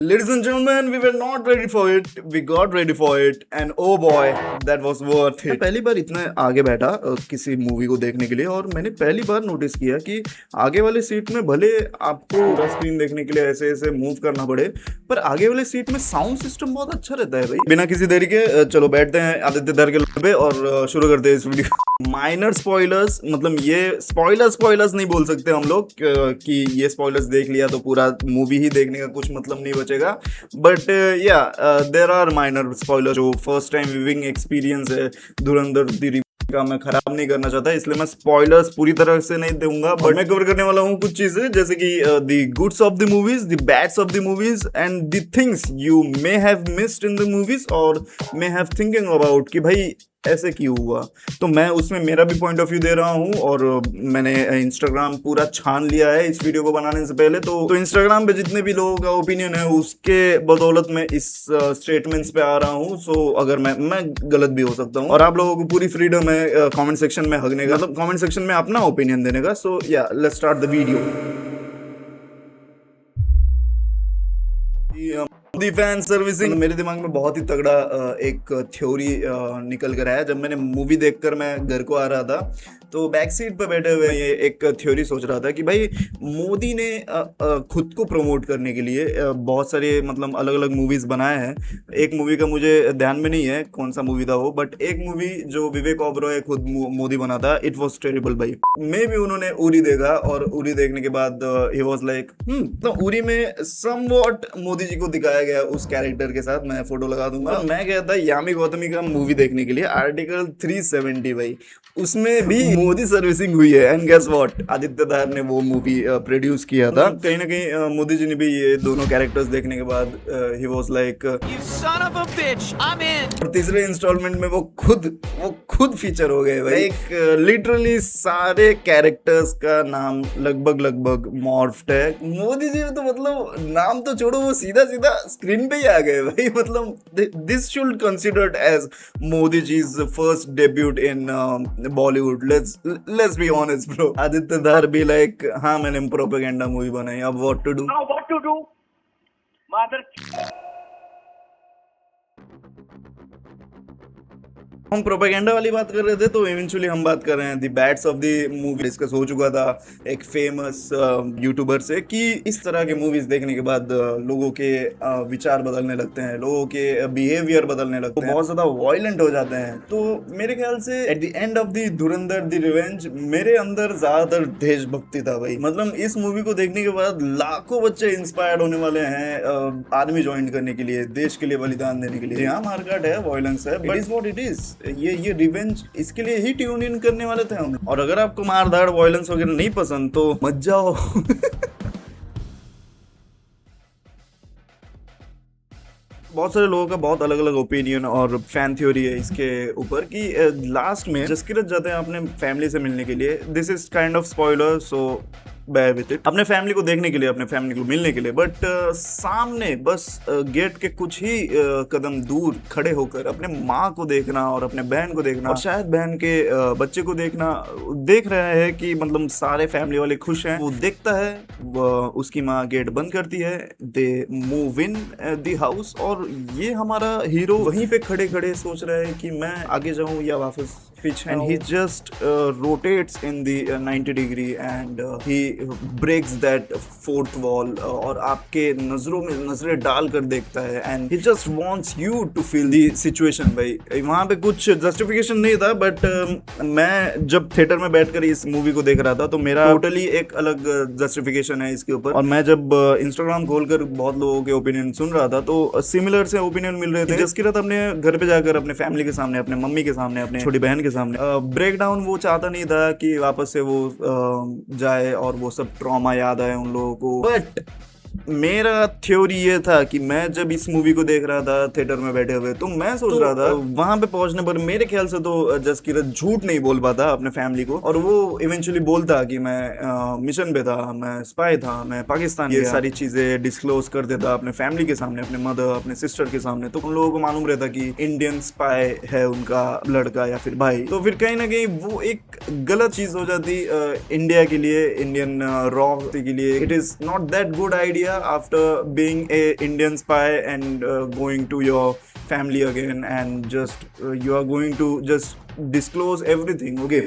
Ladies and gentlemen, we were not ready for it. We got ready for it, and oh boy, that was worth it. मैं पहली बार इतना आगे बैठा किसी movie को देखने के लिए, और मैंने पहली बार नोटिस किया कि आगे वाले सीट में भले आपको पूरा स्क्रीन देखने के लिए ऐसे ऐसे मूव करना पड़े, पर आगे वाले सीट में साउंड सिस्टम बहुत अच्छा रहता है भाई। बिना किसी देरी के चलो बैठते हैं आदित्य धर के लोहे पे और शुरू करते हैं इस वीडियो। माइनर स्पॉयलर्स, मतलब ये स्पॉयलर्स नहीं बोल सकते हम लोग कि ये स्पॉयलर्स देख लिया तो पूरा मूवी ही देखने का कुछ मतलब नहीं बचेगा, बट या देयर आर माइनर स्पॉयलर। जो फर्स्ट टाइम व्यूइंग एक्सपीरियंस है धुरंधर द का मैं खराब नहीं करना चाहता, इसलिए मैं स्पॉयलर्स पूरी तरह से नहीं दूंगा, बट मैं कवर करने वाला हूँ कुछ चीजें जैसे कि the goods of the movies, the bads of the movies and the things you may have missed in the movies और मे हैव थिंकिंग अबाउट कि भाई ऐसे क्यों हुआ। तो मैं उसमें मेरा भी पॉइंट ऑफ व्यू दे रहा हूँ, और मैंने इंस्टाग्राम पूरा छान लिया है इस वीडियो को बनाने से पहले। तो इंस्टाग्राम पे जितने भी लोगों का ओपिनियन है उसके बदौलत मैं इस स्टेटमेंट्स पे आ रहा हूँ। सो अगर मैं गलत भी हो सकता हूँ, और आप लोगों को पूरी फ्रीडम है कमेंट सेक्शन में हगने का, मतलब कमेंट सेक्शन में अपना ओपिनियन देने का। सो या let's start the video. The fan servicing मेरे दिमाग में बहुत ही तगड़ा एक थ्योरी निकल कर आया। जब मैंने मूवी देखकर मैं घर को आ रहा था तो बैक सीट पर बैठे हुए ये एक थ्योरी सोच रहा था कि भाई मोदी ने खुद को प्रमोट करने के लिए बहुत सारे मतलब अलग अलग मूवीज बनाए हैं। एक मूवी का मुझे ध्यान में नहीं है कौन सा मूवी था वो, बट एक मूवी जो विवेक ओबरॉय खुद मोदी बना था, इट वॉज टेरिबल भाई। मे भी उन्होंने उरी देखा, और उरी देखने के बाद ही वॉज लाइक तो उरी में समवॉट मोदी जी को दिखाया गया उस कैरेक्टर के साथ। मैं फोटो लगा दूंगा। मैं गया था यामी गौतमी का मूवी देखने के लिए, आर्टिकल 370 भाई, उसमें भी मोदी सर्विसिंग हुई है। एंड गेस व्हाट, आदित्य धार ने वो मूवी प्रोड्यूस किया था। कहीं ना कहीं मोदी जी ने भी ये दोनों कैरेक्टर्स देखने के बाद ही वाज लाइक और तीसरे इंस्टॉलमेंट में वो खुद फीचर हो गए भाई। एक लिटरली सारे कैरेक्टर्स का नाम लगभग मॉर्फ्ड है। मोदी जी तो मतलब नाम तो छोड़ो, वो सीधा स्क्रीन पे ही आ गए भाई। मतलब this should considered as Modi जी's first debut in Bollywood. Let's be honest bro. Aditya Dhar भी लाइक हाँ मैंने प्रोपेगेंडा मूवी बनाई, अब व्हाट टू डू मदर। हम प्रोपेगेंडा वाली बात कर रहे थे, तो इवेंचुअली हम बात कर रहे हैं the bads of the movie. Discuss हो चुका था एक फेमस यूट्यूबर से कि इस तरह के मूवीज देखने के बाद लोगों के विचार बदलने लगते हैं, लोगों के बिहेवियर बदलने लगते हैं, बहुत ज्यादा वायलेंट हो जाते हैं। तो मेरे ख्याल से at the end of the Dhurandhar the revenge मेरे अंदर ज्यादातर देशभक्ति था भाई। मतलब इस मूवी को देखने के बाद लाखों बच्चे इंस्पायर्ड होने वाले हैं आर्मी ज्वाइन करने के लिए, देश के लिए बलिदान देने के लिए। यहाँ मारकाट है, वायलेंस है, but it is what it is. ये रिवेंज इसके लिए ही ट्यून इन करने वाले थे हम। और अगर आपको मारधाड़ वायलेंस वगैरह नहीं पसंद तो मत जाओ। बहुत सारे लोगों का बहुत अलग अलग ओपिनियन और फैन थ्योरी है इसके ऊपर कि लास्ट में जसकीरत जाते हैं अपने फैमिली से मिलने के लिए। This is kind of spoiler, so bear with it. अपने फैमिली को देखने के लिए, अपने फैमिली को मिलने के लिए, बट सामने बस गेट के कुछ ही कदम दूर खड़े होकर अपने माँ को देखना और अपने बहन को देखना और शायद बहन के बच्चे को देखना, देख रहे हैं कि मतलब सारे फैमिली वाले खुश हैं। वो देखता है, उसकी माँ गेट बंद करती है, they move in the house, और ये हमारा हीरो वहीं पे खड़े खड़े सोच रहा है कि मैं आगे जाऊं या वापस पीछे। And he just rotates in the 90 degree and he breaks that fourth wall, और आपके नजरों में नजरें डालकर देखता है। And he just wants you to feel the situation भाई। वहां पे कुछ जस्टिफिकेशन नहीं था, बट मैं जब थिएटर में बैठकर इस मूवी को देख रहा था तो मेरा टोटली एक अलग जस्टिफिकेशन है इसके ऊपर। और मैं जब इंस्टाग्राम खोलकर बहुत लोगों के ओपिनियन सुन रहा था तो सिमिलर से ओपिनियन मिल रहे थे। जसकीरत अपने घर पे जाकर अपने फैमिली के सामने, अपने मम्मी के सामने, अपने छोटी बहन के सामने ब्रेक डाउन वो चाहता नहीं था कि वापस से वो जाए और वो सब ट्रॉमा याद आए उन लोगों को। बट मेरा थ्योरी ये था कि मैं जब इस मूवी को देख रहा था थिएटर में बैठे हुए, तो मैं सोच रहा था वहां पे पहुंचने पर मेरे ख्याल से तो जसकीरत झूठ नहीं बोल पाता अपने फैमिली को, और वो इवेंचुअली बोलता कि मैं मिशन पे था, मैं स्पाई था, मैं पाकिस्तान, ये सारी चीजें डिस्क्लोज कर देता अपने फैमिली के सामने, अपने मदर, अपने सिस्टर के सामने। तो उन लोगों को मालूम रहता कि इंडियन स्पाई है उनका लड़का या फिर भाई। तो फिर कहीं ना कहीं वो एक गलत चीज हो जाती इंडिया के लिए, इंडियन रॉ के लिए। It is not that good idea India after being a Indian spy and going to your family again, and just you are going to just disclose everything. Okay.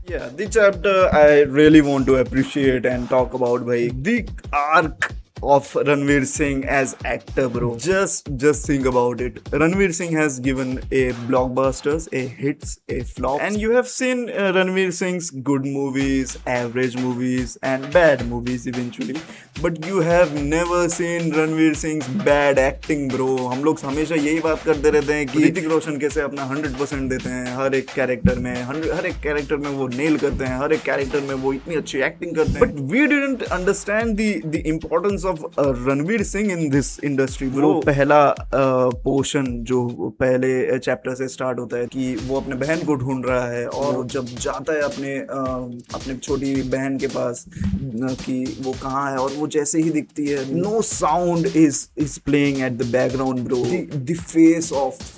Yeah, the chapter I really want to appreciate and talk about, bhai. The arc of Ranveer Singh as actor, bro. Just think about it. Ranveer Singh has given a blockbusters, a hits, a flop, and you have seen Ranveer Singh's good movies, average movies, and bad movies eventually. But you have never seen Ranveer Singh bad acting bro. हम लोग हमेशा यही बात करते रहते हैं कि ऋतिक रोशन कैसे अपना 100% देते हैं हर एक कैरेक्टर में, हर एक कैरेक्टर में वो नेल करते हैं, हर एक कैरेक्टर में वो इतनी अच्छी एक्टिंग करते हैं. But we didn't understand the importance of Ranveer Singh in this industry bro. पहला पोर्शन जो पहले चैप्टर से स्टार्ट होता है कि वो अपने बहन को ढूंढ रहा है, और जब जाता है अपने छोटी बहन के पास कि वो कहाँ है, और वो जैसे ही दिखती है, no sound is playing at the background bro. The face of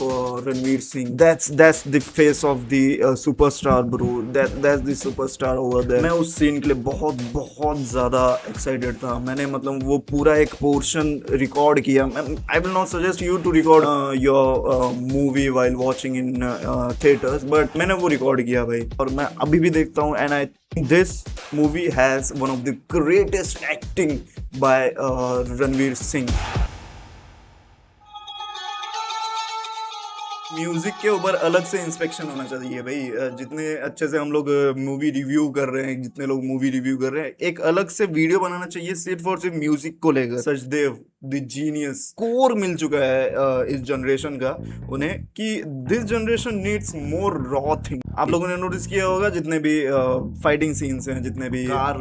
Ranveer Singh, that's the face of the superstar bro. That's the superstar over there. मैं उस सीन के लिए बहुत बहुत ज्यादा एक्साइटेड था. मैंने मतलब वो पूरा एक पोर्शन रिकॉर्ड किया. I will not suggest you to record your movie while watching in theatres, but मैंने वो रिकॉर्ड किया भाई, और मैं अभी भी देखता हूँ. And I this movie has one of the greatest acting by Ranveer Singh. Music के ऊपर अलग से इंस्पेक्शन होना चाहिए भाई. जितने अच्छे से हम लोग मूवी रिव्यू कर रहे हैं, जितने लोग मूवी रिव्यू कर रहे हैं, एक अलग से वीडियो बनाना चाहिए सिर्फ और सिर्फ म्यूजिक को लेकर. सचदेव द जीनियस कोर मिल चुका है इस जनरेशन का उन्हें, कि this generation needs more raw thing. आप लोगों ने नोटिस किया होगा जितने भी फाइटिंग सीन्स हैं, जितने भी कार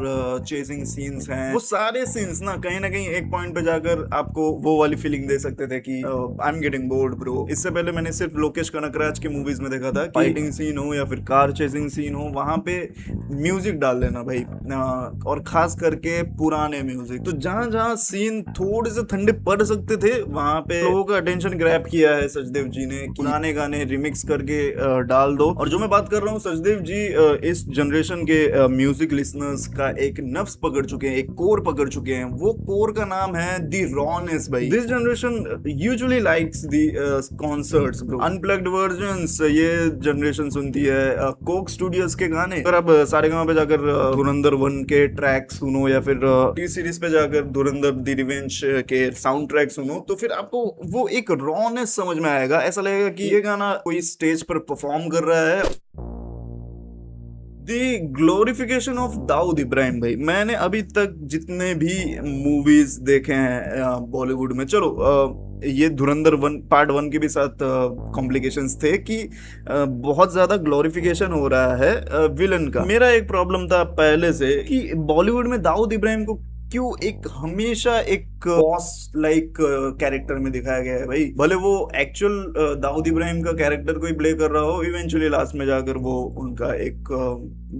चेसिंग सीन्स हैं, वो सारे सीन्स ना कहीं एक पॉइंट पे जाकर आपको वो वाली फीलिंग दे सकते थे कि I am getting bored bro. इससे पहले मैंने सिर्फ लोकेश कनकराज की मूवीज में देखा था, फाइटिंग सीन हो या फिर कार चेसिंग सीन हो, वहां पे म्यूजिक डाल देना भाई, और खास करके पुराने म्यूजिक. तो जहां जहां सीन थोड़े से ठंडे पड़ सकते थे, वहां पे लोगों का अटेंशन ग्रैब किया है सचदेव जी ने. पुराने गाने रिमिक्स करके डाल दो. और जो मैं बात कर रहा हूँ, सचदेव जी इस जनरेशन के म्यूजिक लिसनर्स का एक नफ्स पकड़ चुके हैं, एक कोर पकड़ चुके हैं. वो कोर का नाम है दी रॉनेस भाई. This generation usually likes the concerts bro. Unplugged versions ये जनरेशन सुनती है. कोक स्टूडियोज के गाने. अगर आप सारेगामा पे जाकर धुरंधर 1 के ट्रैक सुनो, या फिर टी सीरीज पे जाकर धुरंधर द रिवेंज के साउंड ट्रैक सुनो, तो फिर आपको वो एक रॉनेस समझ में आएगा. ऐसा लगेगा कि ये गाना कोई स्टेज पर परफॉर्म कर रहा है. दी ग्लोरिफिकेशन ऑफ दाऊद इब्राहिम भाई. मैंने अभी तक जितने भी मूवीज देखे हैं बॉलीवुड में, चलो ये धुरंधर 1 पार्ट 1 के भी साथ कॉम्प्लिकेशंस थे कि बहुत ज्यादा ग्लोरिफिकेशन हो रहा है विलन का. मेरा एक प्रॉब्लम था पहले से कि बॉलीवुड में दाऊद इब्राहिम को क्यों एक हमेशा एक बॉस लाइक कैरेक्टर में दिखाया गया है भाई. भले वो एक्चुअल दाऊद इब्राहिम का कैरेक्टर कोई प्ले कर रहा हो, इवेंचुअली लास्ट में जाकर वो उनका एक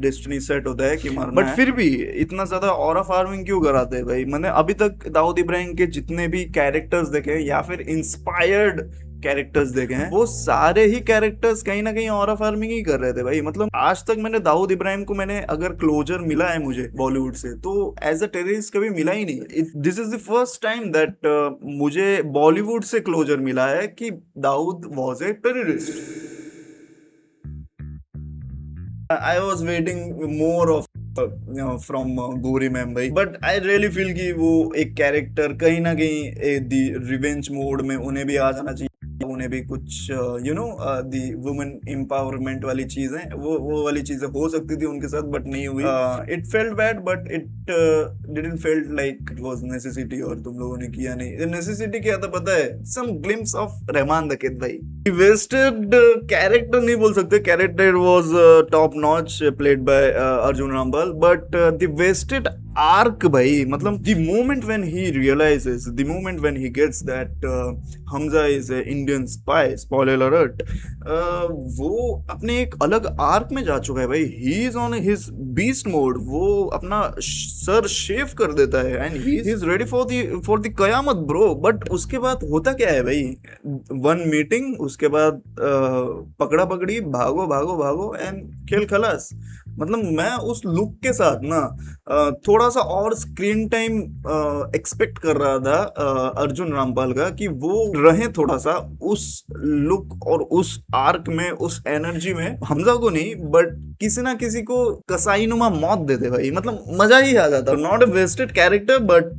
डेस्टिनी सेट होता है कि मरना है, बट फिर भी इतना ज्यादा ऑरा फार्मिंग क्यों कराते हैं भाई. मैंने अभी तक दाऊद इब्राहिम के जितने भी कैरेक्टर्स देखे या फिर इंस्पायर्ड कैरेक्टर्स देखे हैं, वो सारे ही कैरेक्टर्स कहीं ना कहीं ऑरा फार्मिंग ही कर रहे थे भाई. मतलब आज तक मैंने दाऊद इब्राहिम को अगर क्लोजर मिला है मुझे बॉलीवुड से, तो एज अ टेररिस्ट कभी मिला ही नहीं. This is the first time that मुझे बॉलीवुड से क्लोजर मिला है कि Dawood was a terrorist. I was waiting more of from गोरी मैम भाई, बट आई रियली फील कि वो एक कैरेक्टर कहीं ना कहीं दी रिवेंज मोड में उन्हें भी आ जाना चाहिए. उन्हें भी कुछ you know the women empowerment वाली चीजें, वो वाली चीजें हो सकती थी उनके साथ, बट नहीं हुई. It felt bad, but it didn't felt like it was necessity. और तुम लोगों ने किया नहीं. नेसेसिटी क्या था पता है? Some glimpse of Rehman Dakait भाई. वेस्टेड कैरेक्टर नहीं बोल सकते, character was top notch played by Arjun Rampal, but the wasted arc भाई. मतलब the moment when he realizes, the moment when he gets that Hamza is a Indian spy, spoiler alert, वो अपने एक अलग आर्क में जा चुका है भाई. He is on his beast mode. वो अपना सर शेव कर देता है and he is ready for the Qayamat bro. But उसके बाद होता क्या है भाई? 1 मीटिंग, उसके बाद पकड़ा पकड़ी, भागो भागो भागो एंड खेल खलास. मतलब मैं उस लुक के साथ ना थोड़ा सा और स्क्रीन टाइम एक्सपेक्ट कर रहा था अर्जुन रामपाल का, कि वो रहे थोड़ा सा उस लुक और उस आर्क में, उस एनर्जी में। हमजा को नहीं, बट किसी ना किसी को कसाईनुमा मौत देते भाई, मतलब मजा ही आ जाता। Not a wasted character, but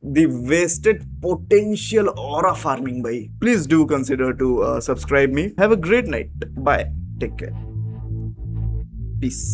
the wasted potential aura farming भाई। Please do consider to subscribe me. Have a great night, bye, take care, piece.